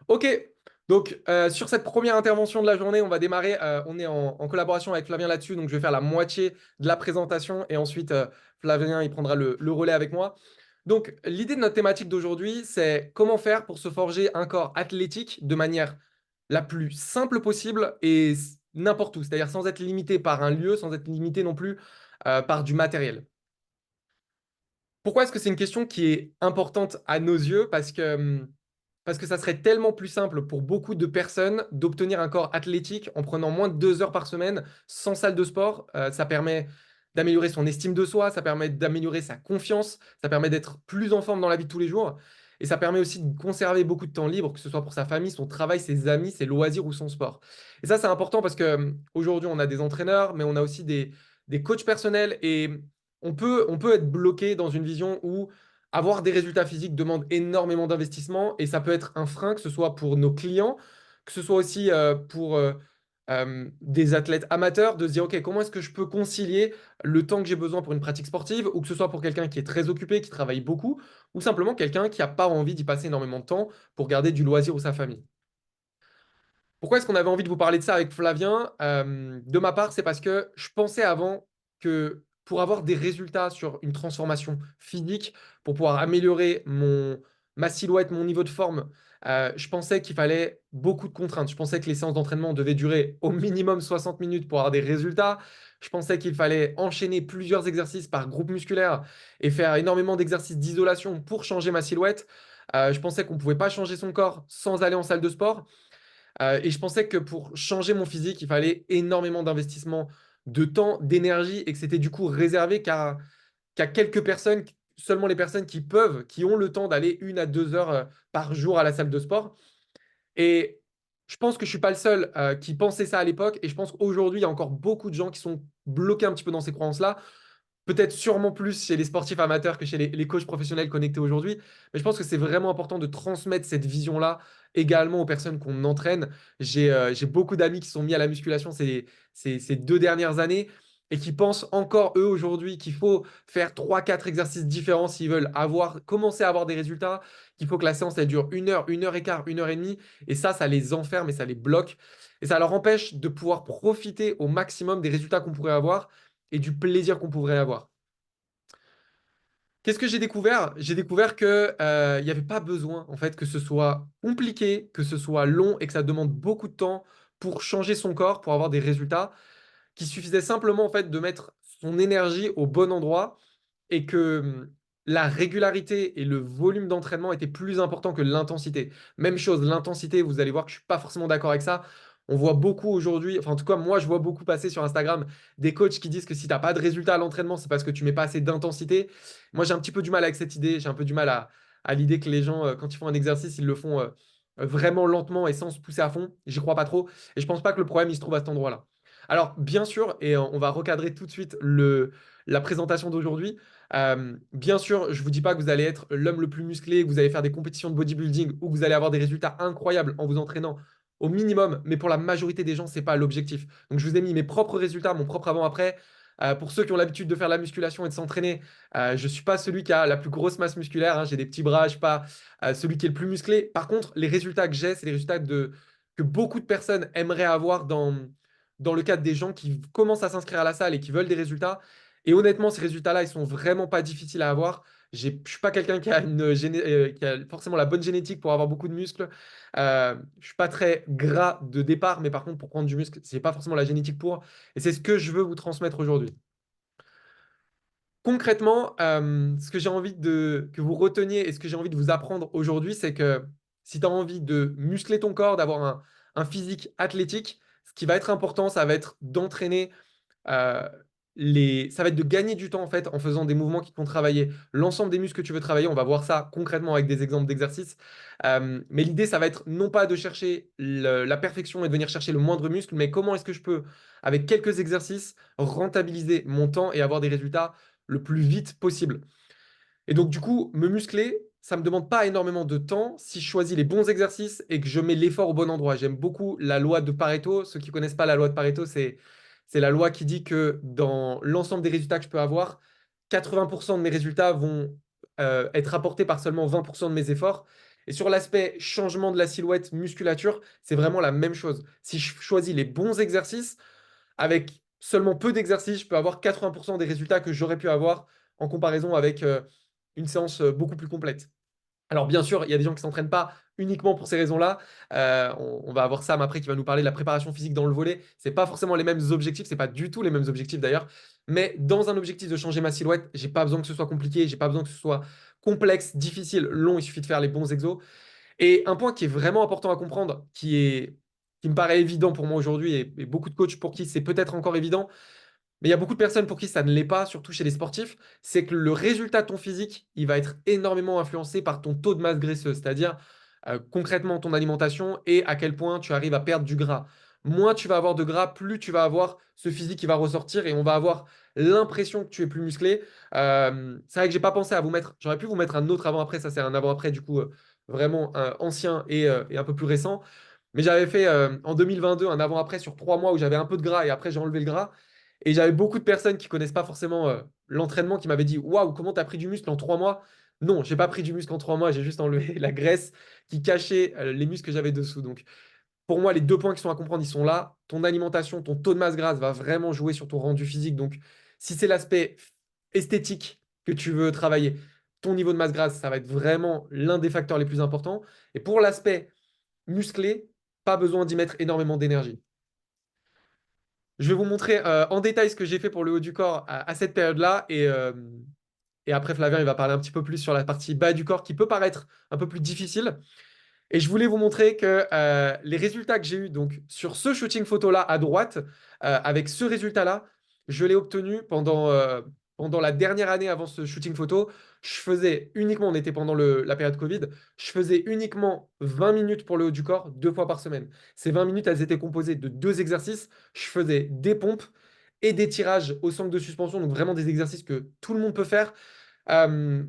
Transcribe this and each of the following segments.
Ok, donc sur cette première intervention de la journée, on va démarrer. On est en collaboration avec Flavien là-dessus, donc je vais faire la moitié de la présentation et ensuite Flavien il prendra le relais avec moi. Donc l'idée de notre thématique d'aujourd'hui, c'est comment faire pour se forger un corps athlétique de manière la plus simple possible et n'importe où, c'est-à-dire sans être limité par un lieu, sans être limité non plus par du matériel. Pourquoi est-ce que c'est une question qui est importante à nos yeux? Parce que ça serait tellement plus simple pour beaucoup de personnes d'obtenir un corps athlétique en prenant moins de 2 heures par semaine sans salle de sport. Ça permet d'améliorer son estime de soi, ça permet d'améliorer sa confiance, ça permet d'être plus en forme dans la vie de tous les jours. Et ça permet aussi de conserver beaucoup de temps libre, que ce soit pour sa famille, son travail, ses amis, ses loisirs ou son sport. Et ça, c'est important parce que aujourd'hui, on a des entraîneurs, mais on a aussi des coachs personnels et on peut être bloqué dans une vision où avoir des résultats physiques demande énormément d'investissement et ça peut être un frein, que ce soit pour nos clients, que ce soit aussi pour des athlètes amateurs, de se dire, OK, comment est-ce que je peux concilier le temps que j'ai besoin pour une pratique sportive, ou que ce soit pour quelqu'un qui est très occupé, qui travaille beaucoup, ou simplement quelqu'un qui n'a pas envie d'y passer énormément de temps pour garder du loisir ou sa famille. Pourquoi est-ce qu'on avait envie de vous parler de ça avec Flavien? De ma part, c'est parce que je pensais avant que pour avoir des résultats sur une transformation physique, pour pouvoir améliorer ma silhouette, mon niveau de forme, je pensais qu'il fallait beaucoup de contraintes. Je pensais que les séances d'entraînement devaient durer au minimum 60 minutes pour avoir des résultats. Je pensais qu'il fallait enchaîner plusieurs exercices par groupe musculaire et faire énormément d'exercices d'isolation pour changer ma silhouette. Je pensais qu'on ne pouvait pas changer son corps sans aller en salle de sport. Et je pensais que pour changer mon physique, il fallait énormément d'investissement de temps, d'énergie, et que c'était du coup réservé qu'à quelques personnes, seulement les personnes qui peuvent, qui ont le temps d'aller 1 à 2 heures par jour à la salle de sport. Et je pense que je suis pas le seul qui pensait ça à l'époque, et je pense qu'aujourd'hui, il y a encore beaucoup de gens qui sont bloqués un petit peu dans ces croyances-là. Peut-être sûrement plus chez les sportifs amateurs que chez les coachs professionnels connectés aujourd'hui. Mais je pense que c'est vraiment important de transmettre cette vision-là également aux personnes qu'on entraîne. J'ai beaucoup d'amis qui sont mis à la musculation ces 2 dernières années et qui pensent encore, eux, aujourd'hui, qu'il faut faire 3, 4 exercices différents s'ils veulent commencer à avoir des résultats, qu'il faut que la séance, elle dure 1 heure, 1 heure et quart, 1 heure et demie. Et ça les enferme et ça les bloque. Et ça leur empêche de pouvoir profiter au maximum des résultats qu'on pourrait avoir et du plaisir qu'on pourrait avoir. Qu'est-ce que j'ai découvert? J'ai découvert que il n'y avait pas besoin en fait que ce soit compliqué, que ce soit long et que ça demande beaucoup de temps pour changer son corps, pour avoir des résultats, qu'il suffisait simplement en fait de mettre son énergie au bon endroit et que la régularité et le volume d'entraînement étaient plus importants que l'intensité. Même chose, l'intensité, vous allez voir que je ne suis pas forcément d'accord avec ça. On voit beaucoup aujourd'hui, enfin en tout cas moi je vois beaucoup passer sur Instagram des coachs qui disent que si tu n'as pas de résultat à l'entraînement, c'est parce que tu mets pas assez d'intensité. Moi j'ai un petit peu du mal avec cette idée, j'ai un peu du mal à l'idée que les gens, quand ils font un exercice, ils le font vraiment lentement et sans se pousser à fond. J'y crois pas trop et je pense pas que le problème il se trouve à cet endroit-là. Alors bien sûr, et on va recadrer tout de suite la présentation d'aujourd'hui. Bien sûr, je ne vous dis pas que vous allez être l'homme le plus musclé, que vous allez faire des compétitions de bodybuilding ou que vous allez avoir des résultats incroyables en vous entraînant au minimum, mais pour la majorité des gens, ce n'est pas l'objectif. Donc, je vous ai mis mes propres résultats, mon propre avant-après. Pour ceux qui ont l'habitude de faire la musculation et de s'entraîner, je ne suis pas celui qui a la plus grosse masse musculaire, hein. J'ai des petits bras, je ne suis pas celui qui est le plus musclé. Par contre, les résultats que j'ai, c'est les résultats que beaucoup de personnes aimeraient avoir dans le cadre des gens qui commencent à s'inscrire à la salle et qui veulent des résultats. Et honnêtement, ces résultats-là, ils sont vraiment pas difficiles à avoir. Je ne suis pas quelqu'un qui a forcément la bonne génétique pour avoir beaucoup de muscles. Je suis pas très gras de départ, mais par contre, pour prendre du muscle, c'est pas forcément la génétique pour. Et c'est ce que je veux vous transmettre aujourd'hui. Concrètement, ce que j'ai envie que vous reteniez et ce que j'ai envie de vous apprendre aujourd'hui, c'est que si tu as envie de muscler ton corps, d'avoir un physique athlétique, ce qui va être important, ça va être d'entraîner euh, ça va être de gagner du temps en fait en faisant des mouvements qui te font travailler l'ensemble des muscles que tu veux travailler. On va voir ça concrètement avec des exemples d'exercices. Mais l'idée, ça va être non pas de chercher la perfection et de venir chercher le moindre muscle, mais comment est-ce que je peux, avec quelques exercices, rentabiliser mon temps et avoir des résultats le plus vite possible. Et donc, du coup, me muscler, ça ne me demande pas énormément de temps si je choisis les bons exercices et que je mets l'effort au bon endroit. J'aime beaucoup la loi de Pareto. Ceux qui ne connaissent pas la loi de Pareto, c'est la loi qui dit que dans l'ensemble des résultats que je peux avoir, 80% de mes résultats vont être apportés par seulement 20% de mes efforts. Et sur l'aspect changement de la silhouette, musculature, c'est vraiment la même chose. Si je choisis les bons exercices, avec seulement peu d'exercices, je peux avoir 80% des résultats que j'aurais pu avoir en comparaison avec une séance beaucoup plus complète. Alors bien sûr, il y a des gens qui ne s'entraînent pas uniquement pour ces raisons-là. On va avoir Sam après qui va nous parler de la préparation physique dans le volet. C'est pas forcément les mêmes objectifs, c'est pas du tout les mêmes objectifs d'ailleurs. Mais dans un objectif de changer ma silhouette, j'ai pas besoin que ce soit compliqué, j'ai pas besoin que ce soit complexe, difficile, long. Il suffit de faire les bons exos. Et un point qui est vraiment important à comprendre, qui me paraît évident pour moi aujourd'hui et beaucoup de coachs pour qui c'est peut-être encore évident, mais il y a beaucoup de personnes pour qui ça ne l'est pas, surtout chez les sportifs, c'est que le résultat de ton physique, il va être énormément influencé par ton taux de masse graisseuse, c'est-à-dire concrètement ton alimentation et à quel point tu arrives à perdre du gras. Moins tu vas avoir de gras, plus tu vas avoir ce physique qui va ressortir et on va avoir l'impression que tu es plus musclé. C'est vrai que j'ai pas pensé à vous mettre, j'aurais pu vous mettre un autre avant-après, ça c'est un avant-après du coup vraiment ancien et un peu plus récent. Mais j'avais fait en 2022 un avant-après sur 3 mois où j'avais un peu de gras et après j'ai enlevé le gras. Et j'avais beaucoup de personnes qui connaissent pas forcément l'entraînement qui m'avaient dit waouh, comment tu as pris du muscle en 3 mois? Non, j'ai pas pris du muscle en 3 mois, j'ai juste enlevé la graisse qui cachait les muscles que j'avais dessous. Donc pour moi, les deux points qui sont à comprendre, ils sont là. Ton alimentation, ton taux de masse grasse va vraiment jouer sur ton rendu physique. Donc si c'est l'aspect esthétique que tu veux travailler, ton niveau de masse grasse, ça va être vraiment l'un des facteurs les plus importants. Et pour l'aspect musclé, pas besoin d'y mettre énormément d'énergie. Je vais vous montrer en détail ce que j'ai fait pour le haut du corps à cette période-là. Et après, Flavien, il va parler un petit peu plus sur la partie bas du corps qui peut paraître un peu plus difficile. Et je voulais vous montrer que les résultats que j'ai eus donc, sur ce shooting photo-là à droite, avec ce résultat-là, je l'ai obtenu pendant la dernière année avant ce shooting photo. Je faisais uniquement, on était pendant la période Covid, je faisais uniquement 20 minutes pour le haut du corps 2 fois par semaine. Ces 20 minutes, elles étaient composées de 2 exercices. Je faisais des pompes et des tirages au sangle de suspension, donc vraiment des exercices que tout le monde peut faire. Euh,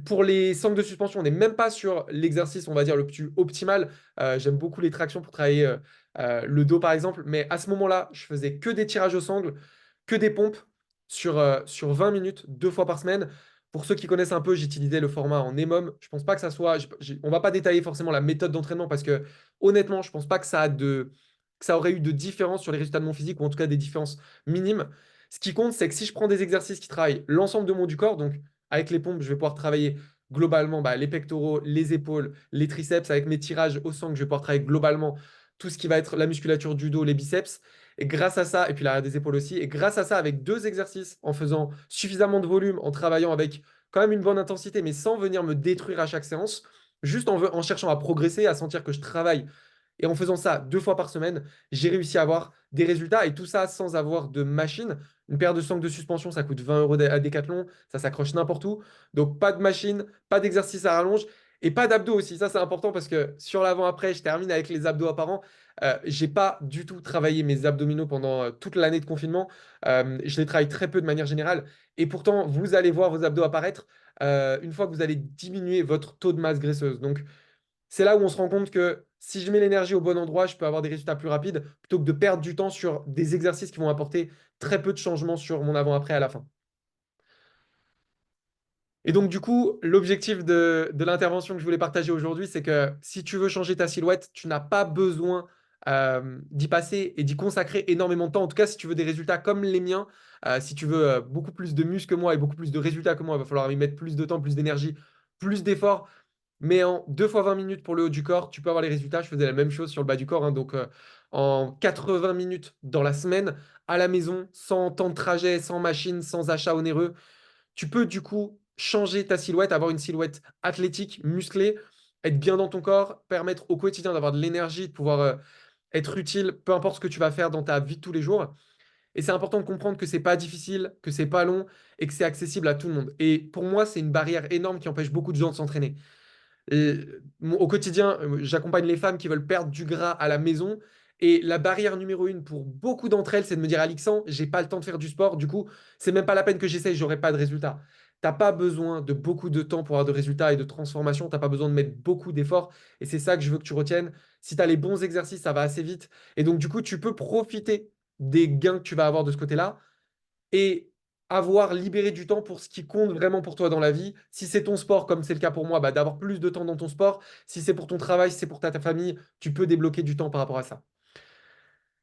pour les sangles de suspension, on n'est même pas sur l'exercice, on va dire, le plus optimal. J'aime beaucoup les tractions pour travailler le dos, par exemple. Mais à ce moment-là, je faisais que des tirages au sangle, que des pompes sur 20 minutes, 2 fois par semaine. Pour ceux qui connaissent un peu, j'utilisais le format en EMOM. Je pense pas que ça soit. On va pas détailler forcément la méthode d'entraînement parce que, honnêtement, je pense pas que ça aurait eu de différence sur les résultats de mon physique ou en tout cas des différences minimes. Ce qui compte, c'est que si je prends des exercices qui travaillent l'ensemble de mon du corps, donc avec les pompes, je vais pouvoir travailler globalement les pectoraux, les épaules, les triceps. Avec mes tirages au sang, je vais pouvoir travailler globalement tout ce qui va être la musculature du dos, les biceps. Et grâce à ça, et puis l'arrière des épaules aussi, et grâce à ça, avec 2 exercices, en faisant suffisamment de volume, en travaillant avec quand même une bonne intensité, mais sans venir me détruire à chaque séance, juste en cherchant à progresser, à sentir que je travaille et en faisant ça 2 fois par semaine, j'ai réussi à avoir des résultats et tout ça sans avoir de machine. Une paire de sangles de suspension, ça coûte 20 € à Decathlon, ça s'accroche n'importe où. Donc pas de machine, pas d'exercice à rallonge et pas d'abdos aussi. Ça, c'est important parce que sur l'avant-après, je termine avec les abdos apparents. J'ai pas du tout travaillé mes abdominaux pendant toute l'année de confinement. Je les travaille très peu de manière générale. Et pourtant, vous allez voir vos abdos apparaître une fois que vous allez diminuer votre taux de masse graisseuse. Donc, c'est là où on se rend compte que si je mets l'énergie au bon endroit, je peux avoir des résultats plus rapides plutôt que de perdre du temps sur des exercices qui vont apporter très peu de changements sur mon avant-après à la fin. Et donc, du coup, l'objectif de l'intervention que je voulais partager aujourd'hui, c'est que si tu veux changer ta silhouette, tu n'as pas besoin d'y passer et d'y consacrer énormément de temps. En tout cas, si tu veux des résultats comme les miens, si tu veux beaucoup plus de muscles que moi et beaucoup plus de résultats que moi, il va falloir y mettre plus de temps, plus d'énergie, plus d'efforts. Mais en 2 fois 20 minutes pour le haut du corps, tu peux avoir les résultats. Je faisais la même chose sur le bas du corps, hein. Donc, en 80 minutes dans la semaine, à la maison, sans temps de trajet, sans machine, sans achat onéreux, tu peux du coup changer ta silhouette, avoir une silhouette athlétique, musclée, être bien dans ton corps, permettre au quotidien d'avoir de l'énergie, de pouvoir être utile, peu importe ce que tu vas faire dans ta vie de tous les jours. Et c'est important de comprendre que c'est pas difficile, que c'est pas long et que c'est accessible à tout le monde. Et pour moi, c'est une barrière énorme qui empêche beaucoup de gens de s'entraîner. Au quotidien, j'accompagne les femmes qui veulent perdre du gras à la maison. Et la barrière numéro une pour beaucoup d'entre elles, c'est de me dire, Alexandre, j'ai pas le temps de faire du sport. Du coup, c'est même pas la peine que j'essaye, j'aurai pas de résultat. T'as pas besoin de beaucoup de temps pour avoir de résultats et de transformation. T'as pas besoin de mettre beaucoup d'efforts. Et c'est ça que je veux que tu retiennes. Si tu as les bons exercices, ça va assez vite. Et donc, du coup, tu peux profiter des gains que tu vas avoir de ce côté-là. Et avoir libéré du temps pour ce qui compte vraiment pour toi dans la vie. Si c'est ton sport, comme c'est le cas pour moi, bah, d'avoir plus de temps dans ton sport. Si c'est pour ton travail, si c'est pour ta famille, tu peux débloquer du temps par rapport à ça.